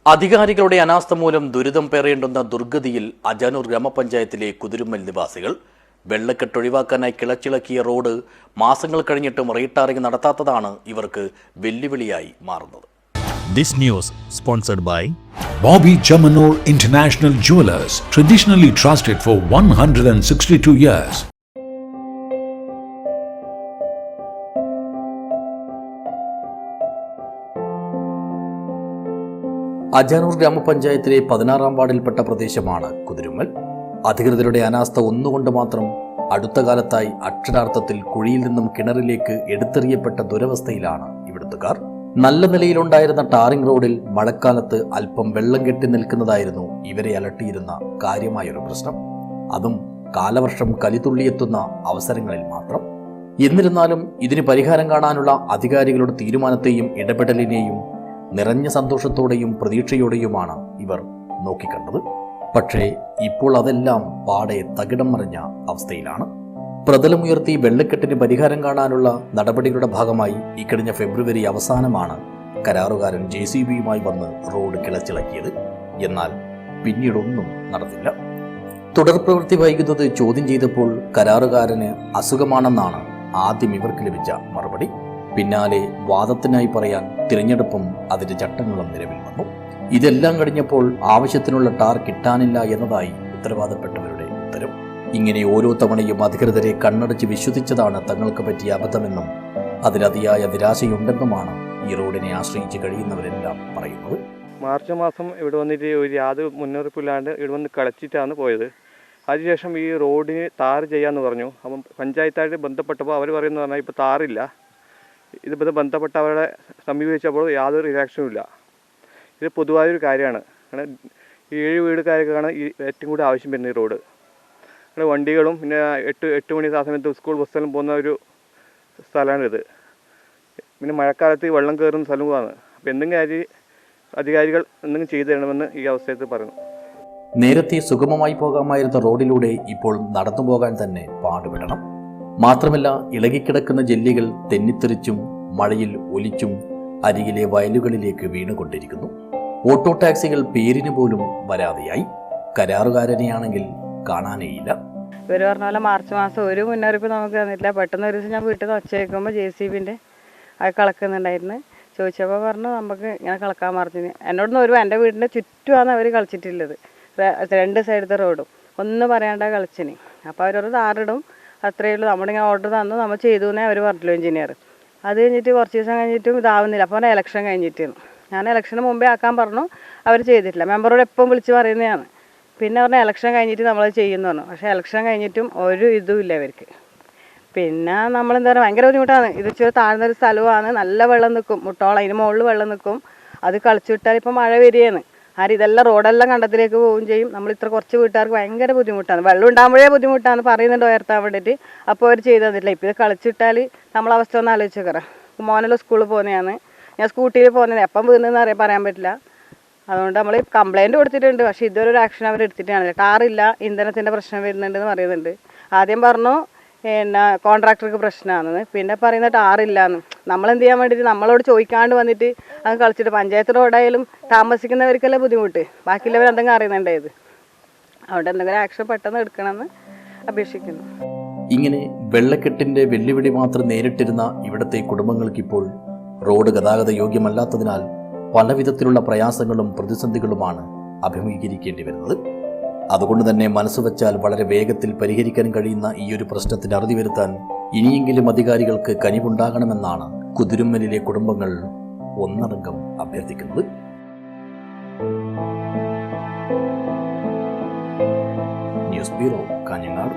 അധികാരികളുടെ അനാസ്ഥ മൂലം ദുരിതം പേറേണ്ടുന്ന ദുർഗതിയിൽ അജാനൂർ ഗ്രാമപഞ്ചായത്തിലെ കുതിരുമ്മൽ നിവാസികൾ വെള്ളക്കെട്ട് ഒഴിവാക്കാനായി കിളച്ചിളക്കിയ റോഡ് മാസങ്ങൾ കഴിഞ്ഞിട്ടും റീടാറിംഗ് നടത്താത്തതാണ് ഇവർക്ക് വെല്ലുവിളിയായി മാറുന്നത്. This news sponsored by Bobby Chamanur International Jewelers, traditionally trusted for 162 years. Ajanur ഗ്രാമപഞ്ചായത്തിലെ 16-ാം വാർഡിൽപ്പെട്ട പ്രദേശമാണ് കുതിരുമ്മൽ. അധികൃതരുടെ അനാസ്ഥ ഒന്നുകൊണ്ട് മാത്രം അടുത്ത കാലത്തായി അക്ഷരാർത്ഥത്തിൽ കുഴിയിൽ നിന്നും കിണറിലേക്ക് എടുത്തെറിയപ്പെട്ട ദുരവസ്ഥയിലാണ് ഇവിടുത്തുകാർ. നല്ല നിലയിലുണ്ടായിരുന്ന ടാറിംഗ് റോഡിൽ മഴക്കാലത്ത് അല്പം വെള്ളം കെട്ടി നിൽക്കുന്നതായിരുന്നു ഇവരെ അലട്ടിയിരുന്ന കാര്യമായൊരു പ്രശ്നം. അതും കാലവർഷം കലിതുള്ളിയെത്തുന്ന അവസരങ്ങളിൽ മാത്രം. എന്നിരുന്നാലും ഇതിന് പരിഹാരം കാണാനുള്ള അധികാരികളുടെ തീരുമാനത്തെയും ഇടപെടലിനെയും നിറഞ്ഞ സന്തോഷത്തോടെയും പ്രതീക്ഷയോടെയുമാണ് ഇവർ നോക്കിക്കണ്ടത്. പക്ഷേ ഇപ്പോൾ അതെല്ലാം പാടെ തകിടം മറിഞ്ഞ അവസ്ഥയിലാണ്. പ്രതലമുയർത്തി വെള്ളക്കെട്ടിന് പരിഹാരം കാണാനുള്ള നടപടികളുടെ ഭാഗമായി ഇക്കഴിഞ്ഞ ഫെബ്രുവരി അവസാനമാണ് കരാറുകാരൻ JCBയുമായി വന്ന് റോഡ് കിളച്ചിളക്കിയത്. എന്നാൽ പിന്നീടൊന്നും നടന്നില്ല. തുടർ പ്രവൃത്തി വൈകുന്നത് ചോദ്യം ചെയ്തപ്പോൾ കരാറുകാരന് അസുഖമാണെന്നാണ് ആദ്യം ഇവർക്ക് ലഭിച്ച മറുപടി. പിന്നാലെ വാദത്തിനായി പറയാൻ തിരഞ്ഞെടുപ്പും അതിന്റെ ചട്ടങ്ങളും നിലവിൽ വന്നു. ഇതെല്ലാം കഴിഞ്ഞപ്പോൾ ആവശ്യത്തിനുള്ള ടാർ കിട്ടാനില്ല എന്നതായി ഉത്തരവാദപ്പെട്ടവരുടെ ഉത്തരം. ഇങ്ങനെ ഓരോ തവണയും അധികൃതരെ കണ്ണടച്ച് വിശ്വസിച്ചതാണ് തങ്ങൾക്ക് പറ്റിയ അബദ്ധമെന്നും അതിലതിയായ നിരാശയുണ്ടെന്നുമാണ് ഈ റോഡിനെ ആശ്രയിച്ച് കഴിയുന്നവരെല്ലാം പറയുന്നത്. മാർച്ച് മാസം ഇവിടെ വന്നിട്ട് ഒരു യാതൊരു മുന്നറിയിപ്പില്ലാണ്ട് ഇവിടെ വന്ന് കളിച്ചിട്ടാണ് പോയത്. അതിനുശേഷം ഈ റോഡിന് താർ ചെയ്യാമെന്ന് പറഞ്ഞു. അപ്പം പഞ്ചായത്തായിട്ട് ബന്ധപ്പെട്ടപ്പോൾ അവർ പറയുന്നത് പറഞ്ഞാൽ ഇപ്പോൾ താറില്ല. ഇതിപ്പോൾ ബന്ധപ്പെട്ട അവരെ സമീപിച്ചപ്പോൾ യാതൊരു റിയാക്ഷനും ഇല്ല. ഇത് പൊതുവായൊരു കാര്യമാണ്. കാരണം 7 വീടുകാർക്കാണ് ഈ ഏറ്റവും കൂടുതൽ ആവശ്യം വരുന്നത് ഈ റോഡ്. അവിടെ വണ്ടികളും പിന്നെ 8 മണി ആ സമയത്ത് സ്കൂൾ ബസ്സെല്ലാം പോകുന്ന ഒരു സ്ഥലമാണിത്. പിന്നെ മഴക്കാലത്ത് വെള്ളം കയറുന്ന സ്ഥലവുമാണ്. അപ്പോൾ എന്തെങ്കിലും അധികാരികൾ എന്തെങ്കിലും ചെയ്തു തരണമെന്ന് ഈ അവസരത്തിൽ പറയുന്നു. നേരത്തെ സുഗമമായി പോകാമായിരുന്ന റോഡിലൂടെ ഇപ്പോൾ നടന്നു പോകാൻ തന്നെ പാടുപെടണം. മാത്രമല്ല ഇളകിക്കിടക്കുന്ന ജെല്ലികൾ തെന്നിത്തെറിച്ചും മഴയിൽ ഒലിച്ചും അരികിലെ വയലുകളിലേക്ക് വീണുകൊണ്ടിരിക്കുന്നു. ഓട്ടോ ടാക്സികൾ പേരിന് പോലും വരാതെയായി. കരാറുകാരനെയാണെങ്കിൽ കാണാനേയില്ല. ഇവർ പറഞ്ഞ പോലെ മാർച്ച് മാസം ഒരു മുന്നറിയിപ്പ് നമുക്ക് തന്നിട്ടില്ല. പെട്ടെന്ന് ഒരു ദിവസം ഞാൻ വീട്ടിൽ നിന്ന് ഒച്ച വയ്ക്കുമ്പോൾ JCBൻ്റെ അത് കളക്കുന്നുണ്ടായിരുന്നു. ചോദിച്ചപ്പോൾ പറഞ്ഞു നമുക്ക് ഇങ്ങനെ കളക്കാൻ പറഞ്ഞു. എന്നോടൊന്നും എൻ്റെ വീടിൻ്റെ ചുറ്റുമാണ് അവർ കളിച്ചിട്ടുള്ളത്. 2 സൈഡത്തെ റോഡും ഒന്നും പറയാണ്ട കളിച്ചിന്. അപ്പോൾ അവരൊരു താറിടും, അത്രയേ ഉള്ളൂ. നമ്മളിങ്ങനെ ഓർഡർ തന്നു, നമ്മൾ ചെയ്തു എന്നേ അവർ പറഞ്ഞല്ലോ എഞ്ചിനീയർ. അത് കഴിഞ്ഞിട്ട് കുറച്ച് ദിവസം കഴിഞ്ഞിട്ടും ഇതാവുന്നില്ല. അപ്പോൾ ഇലക്ഷൻ കഴിഞ്ഞിട്ടാണ്. ഞാൻ ഇലക്ഷന് മുമ്പേ ആക്കാൻ പറഞ്ഞു, അവർ ചെയ്തിട്ടില്ല. മെമ്പറോട് എപ്പം വിളിച്ച് പറയുന്നതാണ്. പിന്നെ പറഞ്ഞാൽ ഇലക്ഷൻ കഴിഞ്ഞിട്ട് നമ്മളത് ചെയ്യുമെന്ന് പറഞ്ഞു. പക്ഷേ ഇലക്ഷൻ കഴിഞ്ഞിട്ടും ഒരു ഇതുമില്ല ഇവർക്ക്. പിന്നെ നമ്മളെന്താ പറയുക, ഭയങ്കര ബുദ്ധിമുട്ടാണ്. ഇത് ഇച്ചിരി താഴ്ന്നൊരു സ്ഥലമാണ്. നല്ല വെള്ളം നിൽക്കും, മുട്ടോളം അതിന് മുകളിൽ വെള്ളം നിൽക്കും. അത് കളിച്ചു വിട്ടാൽ ഇപ്പം മഴ വരികയാണ്. ഇതെല്ലാം റോഡെല്ലാം കണ്ടത്തിലേക്ക് പോവുകയും ചെയ്യും. നമ്മൾ ഇത്ര കുറച്ച് വീട്ടുകാർക്ക് ഭയങ്കര ബുദ്ധിമുട്ടാണ്. വെള്ളം ഉണ്ടാകുമ്പോഴേ ബുദ്ധിമുട്ടാണ് പറയുന്നുണ്ട് ഉയർത്താൻ വേണ്ടിയിട്ട്. അപ്പോൾ അവർ ചെയ്തു തന്നിട്ടില്ല. ഇപ്പോൾ ഇത് കളിച്ചിട്ടാൽ നമ്മളവസ്ഥ ഒന്ന് ആലോചിച്ചേക്കറ. മോനെല്ലാം സ്കൂളിൽ പോകുന്നതാണ്, ഞാൻ സ്കൂട്ടിയിൽ പോകുന്നത്. എപ്പം വീണെന്ന് പറയാൻ പറ്റില്ല. അതുകൊണ്ട് നമ്മൾ കംപ്ലയിൻറ്റ് കൊടുത്തിട്ടുണ്ട്. പക്ഷേ ഇതുവരെ ഒരു ആക്ഷൻ അവർ എടുത്തിട്ടാണ്. ടാറില്ല, ഇന്ധനത്തിൻ്റെ പ്രശ്നം വരുന്നുണ്ടെന്ന് പറയുന്നുണ്ട്. ആദ്യം പറഞ്ഞു പിന്നെ കോൺട്രാക്ടർക്ക് പ്രശ്നമാണെന്ന്. പിന്നെ പറയുന്നത് ടാറില്ലാന്ന്. നമ്മളെന്ത് ചെയ്യാൻ വേണ്ടിയിട്ട് നമ്മളോട് ചോദിക്കാണ്ട് വന്നിട്ട് അത് കളിച്ചിട്ട് പഞ്ചായത്ത് റോഡായാലും താമസിക്കുന്നവർക്കല്ലേ ബുദ്ധിമുട്ട്. ബാക്കിയുള്ളവർ എന്തെങ്കിലും അറിയുന്നുണ്ടായത്. അവിടെ എന്തെങ്കിലും ആക്ഷൻ പെട്ടെന്ന് എടുക്കണമെന്ന് അപേക്ഷിക്കുന്നു. ഇങ്ങനെ വെള്ളക്കെട്ടിന്റെ വെല്ലുവിളി മാത്രം നേരിട്ടിരുന്ന ഇവിടുത്തെ കുടുംബങ്ങൾക്കിപ്പോൾ റോഡ് ഗതാഗത യോഗ്യമല്ലാത്തതിനാൽ പല വിധത്തിലുള്ള പ്രയാസങ്ങളും പ്രതിസന്ധികളുമാണ് അഭിമുഖീകരിക്കേണ്ടി വരുന്നത്. അതുകൊണ്ട് തന്നെ മനസ്സുവെച്ചാൽ വളരെ വേഗത്തിൽ പരിഹരിക്കാൻ കഴിയുന്ന ഈ ഒരു പ്രശ്നത്തിന് അറുതി വരുത്താൻ ഇനിയെങ്കിലും അധികാരികൾക്ക് കനിവുണ്ടാകണമെന്നാണ് കുതിരുമ്മലിലെ കുടുംബങ്ങൾ ഒന്നടങ്കം അഭ്യർത്ഥിക്കുന്നത്. News bureau, Kanhangad.